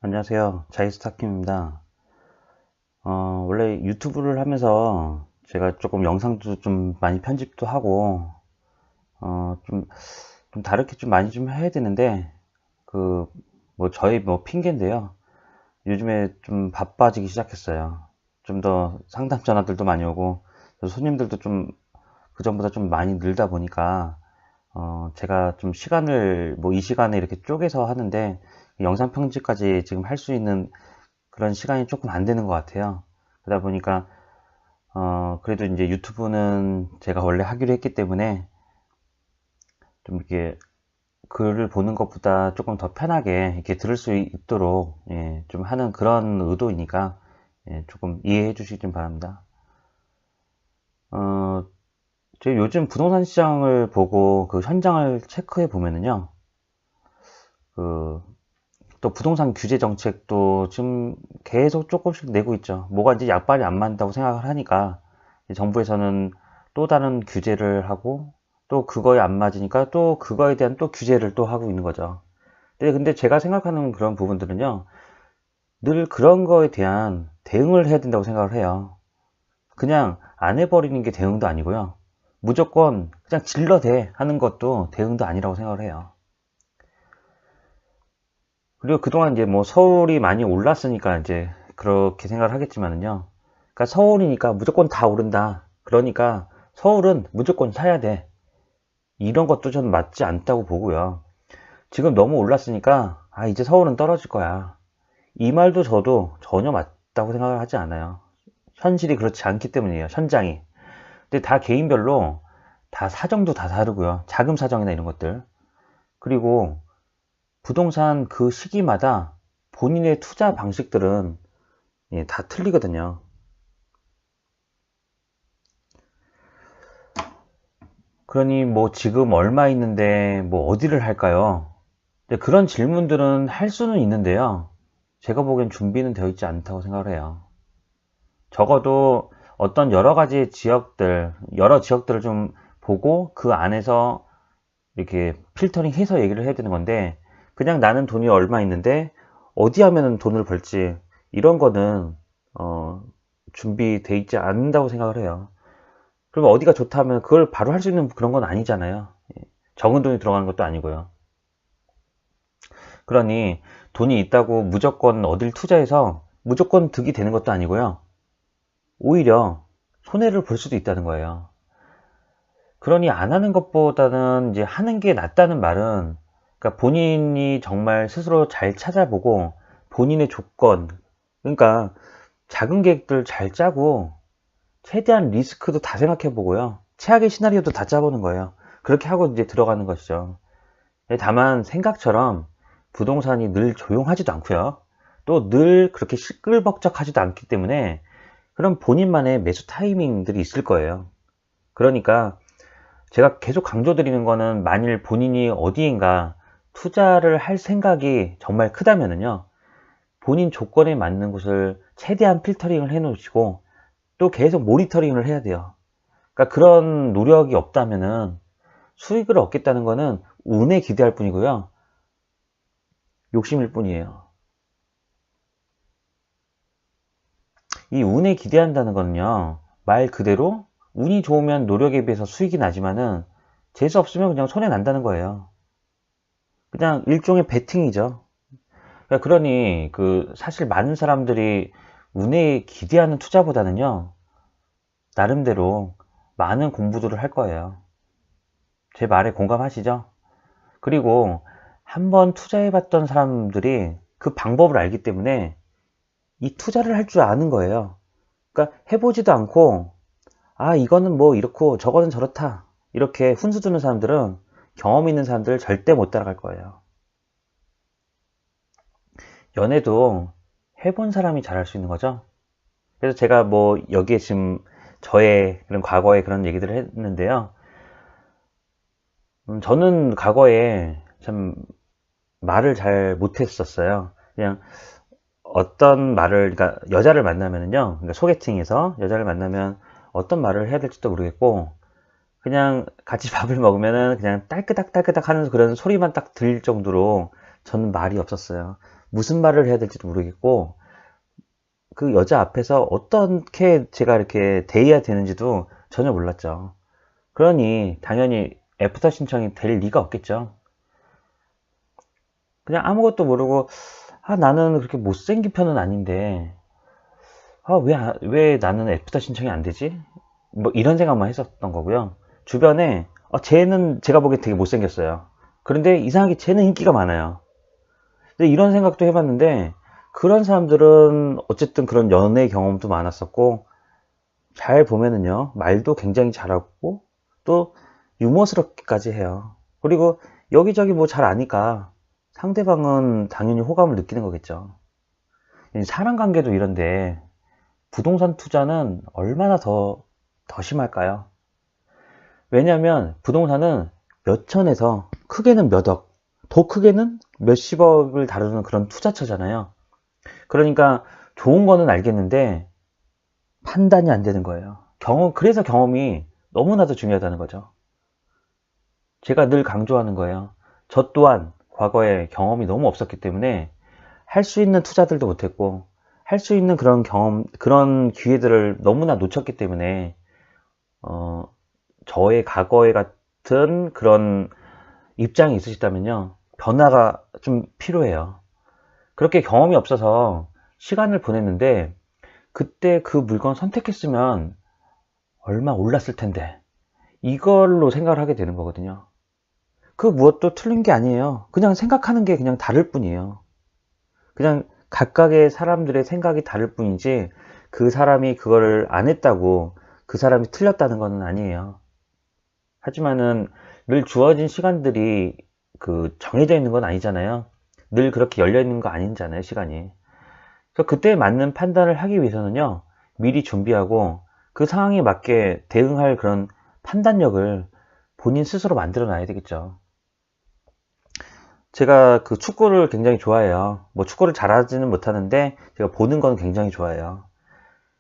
안녕하세요. 자이스타킴입니다. 원래 유튜브를 하면서 제가 조금 영상도 좀 많이 편집도 하고, 좀 다르게 좀 많이 좀 해야 되는데, 그, 저희 핑계인데요. 요즘에 좀 바빠지기 시작했어요. 좀 더 상담 전화들도 많이 오고, 손님들도 좀 그전보다 좀 많이 늘다 보니까, 제가 좀 시간을, 이 시간에 이렇게 쪼개서 하는데, 영상 편집까지 지금 할 수 있는 그런 시간이 조금 안 되는 것 같아요. 그러다 보니까 그래도 이제 유튜브는 제가 원래 하기로 했기 때문에 좀 이렇게 글을 보는 것보다 조금 더 편하게 이렇게 들을 수 있도록 좀 하는 그런 의도이니까 조금 이해해 주시기 좀 바랍니다. 어, 제가 요즘 부동산 시장을 보고 그 현장을 체크해 보면은요, 그 또 부동산 규제 정책도 지금 계속 조금씩 내고 있죠. 뭐가 이제 약발이 안 맞는다고 생각을 하니까 정부에서는 또 다른 규제를 하고 또 그거에 안 맞으니까 또 그거에 대한 또 규제를 또 하고 있는 거죠. 근데 제가 생각하는 그런 부분들은요, 늘 그런 거에 대한 대응을 해야 된다고 생각을 해요. 그냥 안 해버리는 게 대응도 아니고요. 무조건 그냥 질러대 하는 것도 대응도 아니라고 생각을 해요. 그리고 그동안 이제 서울이 많이 올랐으니까 이제 그렇게 생각을 하겠지만은요. 그러니까 서울이니까 무조건 다 오른다. 그러니까 서울은 무조건 사야 돼. 이런 것도 저는 맞지 않다고 보고요. 지금 너무 올랐으니까 이제 서울은 떨어질 거야. 이 말도 저도 전혀 맞다고 생각을 하지 않아요. 현실이 그렇지 않기 때문이에요. 현장이. 근데 다 개인별로 다 사정도 다 다르고요. 자금 사정이나 이런 것들. 그리고 부동산 그 시기마다 본인의 투자 방식들은 다 틀리거든요. 그러니 지금 얼마 있는데 어디를 할까요? 그런 질문들은 할 수는 있는데요. 제가 보기엔 준비는 되어 있지 않다고 생각을 해요. 적어도 어떤 여러 지역들을 좀 보고 그 안에서 이렇게 필터링 해서 얘기를 해야 되는 건데, 그냥 나는 돈이 얼마 있는데 어디 하면은 돈을 벌지, 이런 거는 준비돼 있지 않는다고 생각을 해요. 그러면 어디가 좋다면 그걸 바로 할 수 있는 그런 건 아니잖아요. 적은 돈이 들어가는 것도 아니고요. 그러니 돈이 있다고 무조건 어딜 투자해서 무조건 득이 되는 것도 아니고요. 오히려 손해를 볼 수도 있다는 거예요. 그러니 안 하는 것보다는 이제 하는 게 낫다는 말은, 그러니까 본인이 정말 스스로 잘 찾아보고 본인의 조건, 그러니까 작은 계획들 잘 짜고 최대한 리스크도 다 생각해 보고요. 최악의 시나리오도 다 짜보는 거예요. 그렇게 하고 이제 들어가는 것이죠. 다만 생각처럼 부동산이 늘 조용하지도 않고요. 또 늘 그렇게 시끌벅적하지도 않기 때문에 그런 본인만의 매수 타이밍들이 있을 거예요. 그러니까 제가 계속 강조드리는 거는, 만일 본인이 어디인가 투자를 할 생각이 정말 크다면은요, 본인 조건에 맞는 곳을 최대한 필터링을 해 놓으시고 또 계속 모니터링을 해야 돼요. 그러니까 그런 노력이 없다면은 수익을 얻겠다는 거는 운에 기대할 뿐이고요. 욕심일 뿐이에요. 이 운에 기대한다는 거는요, 말 그대로 운이 좋으면 노력에 비해서 수익이 나지만은 재수 없으면 그냥 손해 난다는 거예요. 그냥 일종의 베팅이죠. 그러니 사실 많은 사람들이 운에 기대하는 투자보다는요, 나름대로 많은 공부들을 할 거예요. 제 말에 공감하시죠? 그리고 한번 투자해봤던 사람들이 그 방법을 알기 때문에 이 투자를 할 줄 아는 거예요. 그러니까 해보지도 않고 이거는 이렇고 저거는 저렇다, 이렇게 훈수 두는 사람들은 경험 있는 사람들을 절대 못 따라갈 거예요. 연애도 해본 사람이 잘할 수 있는 거죠. 그래서 제가 여기에 지금 저의 그런 과거의 그런 얘기들을 했는데요. 저는 과거에 참 말을 잘 못했었어요. 그냥 어떤 말을, 그러니까 여자를 만나면은요, 그러니까 소개팅에서 여자를 만나면 어떤 말을 해야 될지도 모르겠고, 그냥 같이 밥을 먹으면은 그냥 딸끄닥 딸끄닥 하는 그런 소리만 딱 들릴 정도로 저는 말이 없었어요. 무슨 말을 해야 될지도 모르겠고, 그 여자 앞에서 어떻게 제가 이렇게 대해야 되는지도 전혀 몰랐죠. 그러니 당연히 애프터 신청이 될 리가 없겠죠. 그냥 아무것도 모르고, 나는 그렇게 못생긴 편은 아닌데, 왜 나는 애프터 신청이 안 되지? 뭐 이런 생각만 했었던 거고요. 주변에 쟤는 제가 보기엔 되게 못생겼어요. 그런데 이상하게 쟤는 인기가 많아요. 근데 이런 생각도 해봤는데, 그런 사람들은 어쨌든 그런 연애 경험도 많았었고, 잘 보면은요, 말도 굉장히 잘하고, 또 유머스럽게까지 해요. 그리고 여기저기 뭐 잘 아니까 상대방은 당연히 호감을 느끼는 거겠죠. 사람 관계도 이런데, 부동산 투자는 얼마나 더 심할까요? 왜냐하면 부동산은 몇 천에서 크게는 몇 억, 더 크게는 몇십억을 다루는 그런 투자처잖아요. 그러니까 좋은 거는 알겠는데 판단이 안 되는 거예요. 그래서 경험이 너무나도 중요하다는 거죠. 제가 늘 강조하는 거예요. 저 또한 과거에 경험이 너무 없었기 때문에 할 수 있는 투자들도 못했고, 할 수 있는 그런 그런 기회들을 너무나 놓쳤기 때문에, 저의 과거에 같은 그런 입장이 있으시다면요, 변화가 좀 필요해요. 그렇게 경험이 없어서 시간을 보냈는데, 그때 그 물건 선택했으면 얼마 올랐을 텐데, 이걸로 생각을 하게 되는 거거든요. 그 무엇도 틀린 게 아니에요. 그냥 생각하는 게 그냥 다를 뿐이에요. 그냥 각각의 사람들의 생각이 다를 뿐이지, 그 사람이 그거를 안 했다고 그 사람이 틀렸다는 건 아니에요. 하지만은 늘 주어진 시간들이 정해져 있는 건 아니잖아요. 늘 그렇게 열려 있는 거 아니잖아요, 시간이. 그래서 그때에 맞는 판단을 하기 위해서는요, 미리 준비하고 그 상황에 맞게 대응할 그런 판단력을 본인 스스로 만들어 놔야 되겠죠. 제가 그 축구를 굉장히 좋아해요. 뭐 축구를 잘하지는 못하는데 제가 보는 건 굉장히 좋아해요.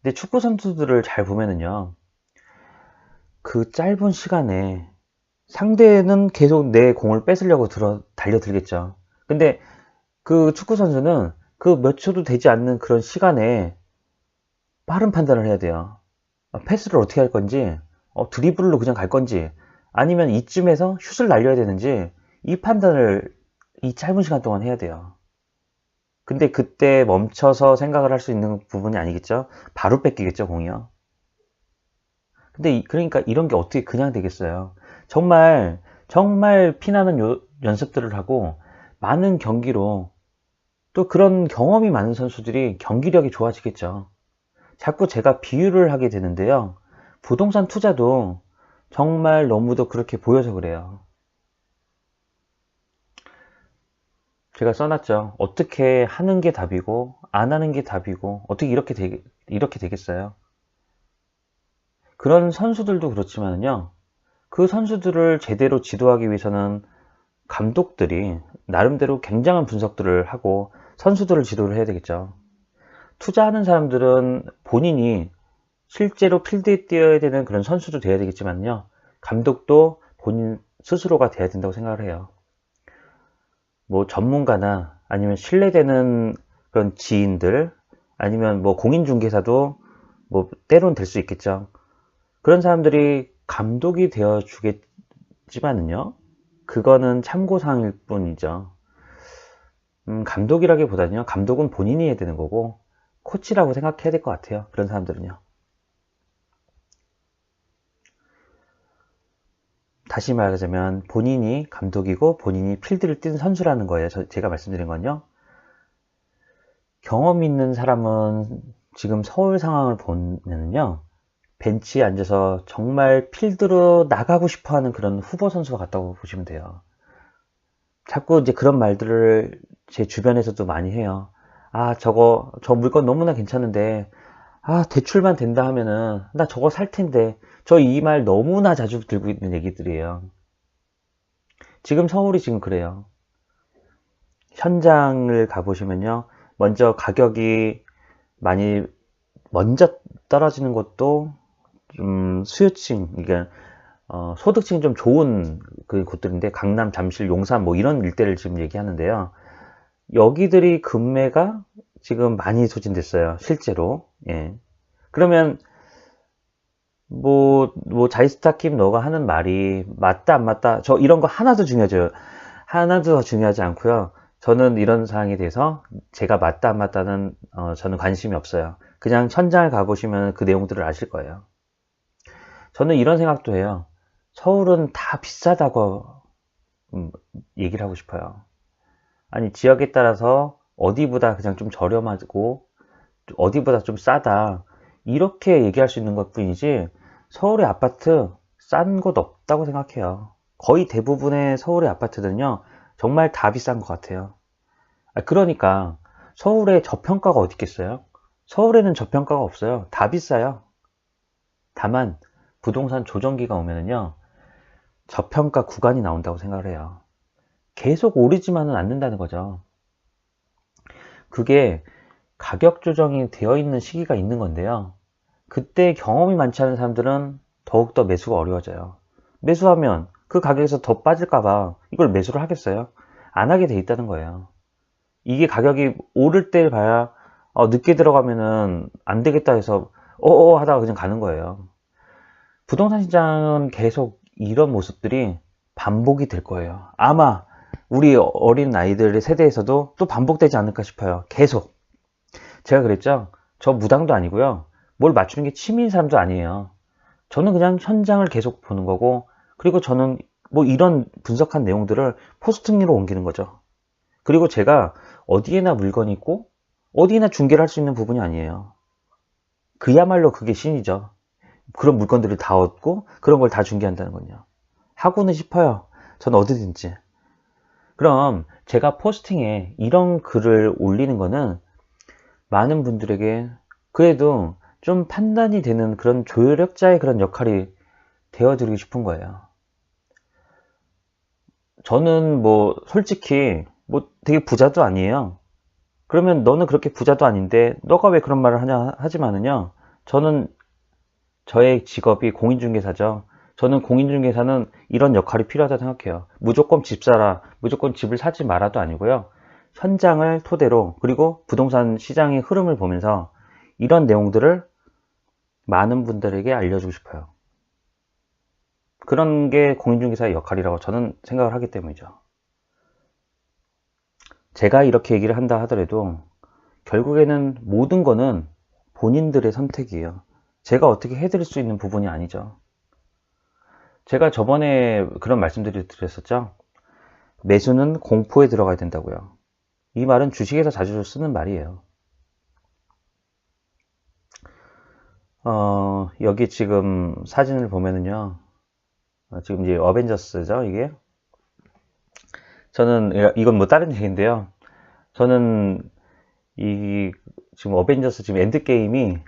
근데 축구 선수들을 잘 보면은요, 그 짧은 시간에 상대는 계속 내 공을 뺏으려고 달려들겠죠. 근데 그 축구 선수는 그 몇 초도 되지 않는 그런 시간에 빠른 판단을 해야 돼요. 패스를 어떻게 할 건지, 드리블로 그냥 갈 건지, 아니면 이쯤에서 슛을 날려야 되는지, 이 판단을 이 짧은 시간 동안 해야 돼요. 근데 그때 멈춰서 생각을 할 수 있는 부분이 아니겠죠? 바로 뺏기겠죠, 공이요. 근데 그러니까 이런 게 어떻게 그냥 되겠어요? 정말 정말 피나는 연습들을 하고 많은 경기로, 또 그런 경험이 많은 선수들이 경기력이 좋아지겠죠. 자꾸 제가 비유를 하게 되는데요, 부동산 투자도 정말 너무도 그렇게 보여서 그래요. 제가 써놨죠. 어떻게 하는 게 답이고 안 하는 게 답이고 어떻게 이렇게 되겠어요? 그런 선수들도 그렇지만요, 그 선수들을 제대로 지도하기 위해서는 감독들이 나름대로 굉장한 분석들을 하고 선수들을 지도를 해야 되겠죠. 투자하는 사람들은 본인이 실제로 필드에 뛰어야 되는 그런 선수도 돼야 되겠지만요, 감독도 본인 스스로가 돼야 된다고 생각을 해요. 뭐 전문가나 아니면 신뢰되는 그런 지인들, 아니면 뭐 공인중개사도 뭐 때론 될 수 있겠죠. 그런 사람들이 감독이 되어 주겠지만은요, 그거는 참고사항일 뿐이죠. 감독이라기보다는요, 감독은 본인이 해야 되는 거고 코치라고 생각해야 될 것 같아요, 그런 사람들은요. 다시 말하자면 본인이 감독이고 본인이 필드를 뛴 선수라는 거예요. 제가 말씀드린 건요, 경험 있는 사람은 지금 서울 상황을 보면요, 벤치에 앉아서 정말 필드로 나가고 싶어 하는 그런 후보 선수가 같다고 보시면 돼요. 자꾸 이제 그런 말들을 제 주변에서도 많이 해요. 저 물건 너무나 괜찮은데, 대출만 된다 하면은, 나 저거 살 텐데. 저 이 말 너무나 자주 들고 있는 얘기들이에요. 지금 서울이 지금 그래요. 현장을 가보시면요, 먼저 가격이 많이 먼저 떨어지는 것도 좀 수요층, 그러니까 소득층이 좀 좋은 그 곳들인데, 강남, 잠실, 용산 뭐 이런 일대를 지금 얘기하는데요, 여기들이 금매가 지금 많이 소진됐어요. 실제로. 예. 그러면 자이스타킴 너가 하는 말이 맞다 안 맞다, 저 이런 거 하나도 중요하죠. 하나도 중요하지 않고요. 저는 이런 사항에 대해서 제가 맞다 안 맞다는 저는 관심이 없어요. 그냥 현장을 가보시면 그 내용들을 아실 거예요. 저는 이런 생각도 해요. 서울은 다 비싸다고 얘기를 하고 싶어요. 아니, 지역에 따라서 어디보다 그냥 좀 저렴하고 어디보다 좀 싸다, 이렇게 얘기할 수 있는 것 뿐이지, 서울의 아파트 싼 곳 없다고 생각해요. 거의 대부분의 서울의 아파트들은요, 정말 다 비싼 것 같아요. 그러니까 서울에 저평가가 어디 있겠어요? 서울에는 저평가가 없어요. 다 비싸요. 다만 부동산 조정기가 오면은요, 저평가 구간이 나온다고 생각을 해요. 계속 오르지만은 않는다는 거죠. 그게 가격 조정이 되어 있는 시기가 있는 건데요. 그때 경험이 많지 않은 사람들은 더욱더 매수가 어려워져요. 매수하면 그 가격에서 더 빠질까봐 이걸 매수를 하겠어요? 안 하게 돼 있다는 거예요. 이게 가격이 오를 때 봐야 늦게 들어가면은 안 되겠다 해서 하다가 그냥 가는 거예요. 부동산 시장은 계속 이런 모습들이 반복이 될 거예요. 아마 우리 어린 아이들의 세대에서도 또 반복되지 않을까 싶어요. 계속. 제가 그랬죠? 저 무당도 아니고요. 뭘 맞추는 게 취미인 사람도 아니에요. 저는 그냥 현장을 계속 보는 거고, 그리고 저는 이런 분석한 내용들을 포스팅으로 옮기는 거죠. 그리고 제가 어디에나 물건이 있고 어디에나 중개를 할 수 있는 부분이 아니에요. 그야말로 그게 신이죠. 그런 물건들을 다 얻고 그런 걸 다 중개한다는 건요. 하고는 싶어요. 전 어디든지. 그럼 제가 포스팅에 이런 글을 올리는 거는 많은 분들에게 그래도 좀 판단이 되는 그런 조력자의 그런 역할이 되어드리고 싶은 거예요. 저는 솔직히 되게 부자도 아니에요. 그러면 너는 그렇게 부자도 아닌데 너가 왜 그런 말을 하냐 하지만은요, 저는 저의 직업이 공인중개사죠. 저는 공인중개사는 이런 역할이 필요하다고 생각해요. 무조건 집 사라, 무조건 집을 사지 마라도 아니고요. 현장을 토대로, 그리고 부동산 시장의 흐름을 보면서 이런 내용들을 많은 분들에게 알려주고 싶어요. 그런 게 공인중개사의 역할이라고 저는 생각을 하기 때문이죠. 제가 이렇게 얘기를 한다 하더라도 결국에는 모든 거는 본인들의 선택이에요. 제가 어떻게 해드릴 수 있는 부분이 아니죠. 제가 저번에 그런 말씀들을 드렸었죠. 매수는 공포에 들어가야 된다고요. 이 말은 주식에서 자주 쓰는 말이에요. 여기 지금 사진을 보면은요, 지금 이제 어벤져스죠, 이게. 저는 이건 다른 얘기인데요. 저는 지금 어벤져스 지금 엔드게임이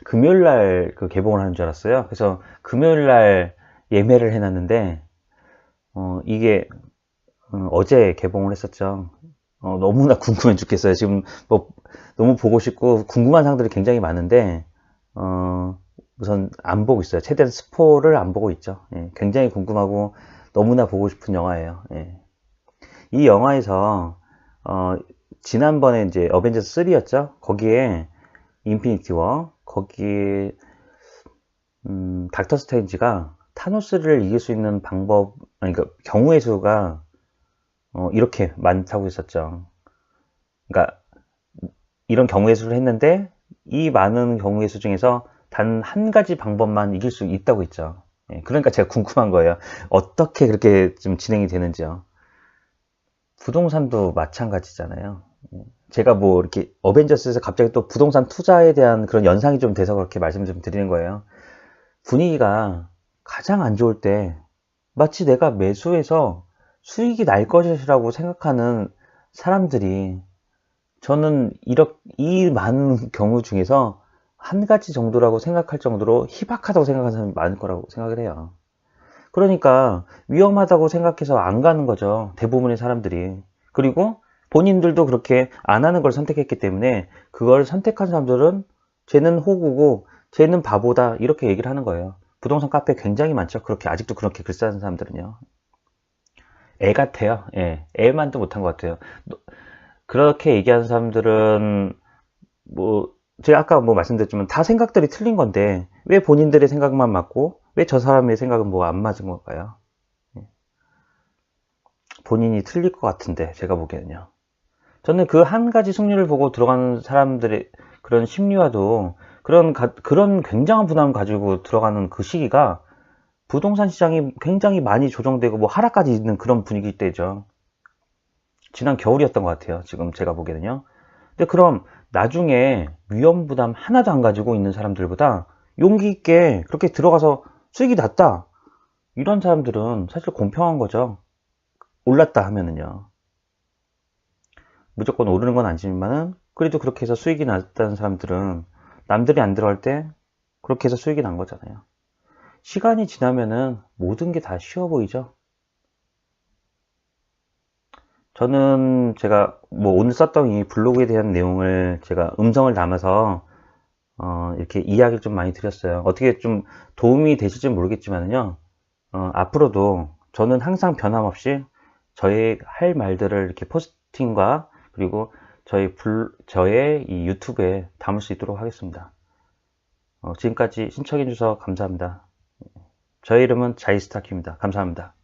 금요일날 개봉을 하는 줄 알았어요. 그래서 금요일날 예매를 해놨는데 이게 어제 개봉을 했었죠. 너무나 궁금해 죽겠어요. 지금 너무 보고 싶고 궁금한 사항들이 굉장히 많은데 우선 안 보고 있어요. 최대한 스포를 안 보고 있죠. 예, 굉장히 궁금하고 너무나 보고 싶은 영화예요. 예. 이 영화에서 지난번에 이제 어벤져스 3였죠. 거기에 인피니티 워, 거기에 닥터 스트레인지가 타노스를 이길 수 있는 방법, 그러니까 경우의 수가 이렇게 많다고 했었죠. 그러니까 이런 경우의 수를 했는데 이 많은 경우의 수 중에서 단 한 가지 방법만 이길 수 있다고 했죠. 예, 그러니까 제가 궁금한 거예요. 어떻게 그렇게 좀 진행이 되는지요. 부동산도 마찬가지잖아요. 제가 이렇게 어벤져스에서 갑자기 또 부동산 투자에 대한 그런 연상이 좀 돼서 그렇게 말씀을 좀 드리는 거예요. 분위기가 가장 안 좋을 때 마치 내가 매수해서 수익이 날 것이라고 생각하는 사람들이, 저는 이 많은 경우 중에서 한 가지 정도라고 생각할 정도로 희박하다고 생각하는 사람이 많을 거라고 생각을 해요. 그러니까 위험하다고 생각해서 안 가는 거죠, 대부분의 사람들이. 그리고 본인들도 그렇게 안 하는 걸 선택했기 때문에 그걸 선택한 사람들은 쟤는 호구고 쟤는 바보다, 이렇게 얘기를 하는 거예요. 부동산 카페 굉장히 많죠. 그렇게 아직도 그렇게 글 쓰는 사람들은요. 애 같아요. 예, 애만도 못한 것 같아요. 그렇게 얘기하는 사람들은 뭐 제가 아까 뭐 말씀드렸지만 다 생각들이 틀린 건데 왜 본인들의 생각만 맞고 왜 저 사람의 생각은 뭐 안 맞은 걸까요? 본인이 틀릴 것 같은데 제가 보기에는요. 저는 그 한 가지 승률을 보고 들어가는 사람들의 그런 심리와도 그런 굉장한 부담을 가지고 들어가는 그 시기가 부동산 시장이 굉장히 많이 조정되고 뭐 하락까지 있는 그런 분위기 때죠. 지난 겨울이었던 것 같아요. 지금 제가 보기에는요. 근데 그럼 나중에 위험 부담 하나도 안 가지고 있는 사람들보다 용기 있게 그렇게 들어가서 수익이 났다. 이런 사람들은 사실 공평한 거죠. 올랐다 하면은요. 무조건 오르는 건 아니지만은 그래도 그렇게 해서 수익이 났다는 사람들은 남들이 안 들어갈 때 그렇게 해서 수익이 난 거잖아요. 시간이 지나면은 모든 게 다 쉬워 보이죠. 저는 제가 뭐 오늘 썼던 이 블로그에 대한 내용을 제가 음성을 담아서 이렇게 이야기를 좀 많이 드렸어요. 어떻게 좀 도움이 되실지 모르겠지만요. 앞으로도 저는 항상 변함없이 저의 할 말들을 이렇게 포스팅과 그리고 저의 이 유튜브에 담을 수 있도록 하겠습니다. 지금까지 신청해 주셔서 감사합니다. 저의 이름은 자이스타키입니다. 감사합니다.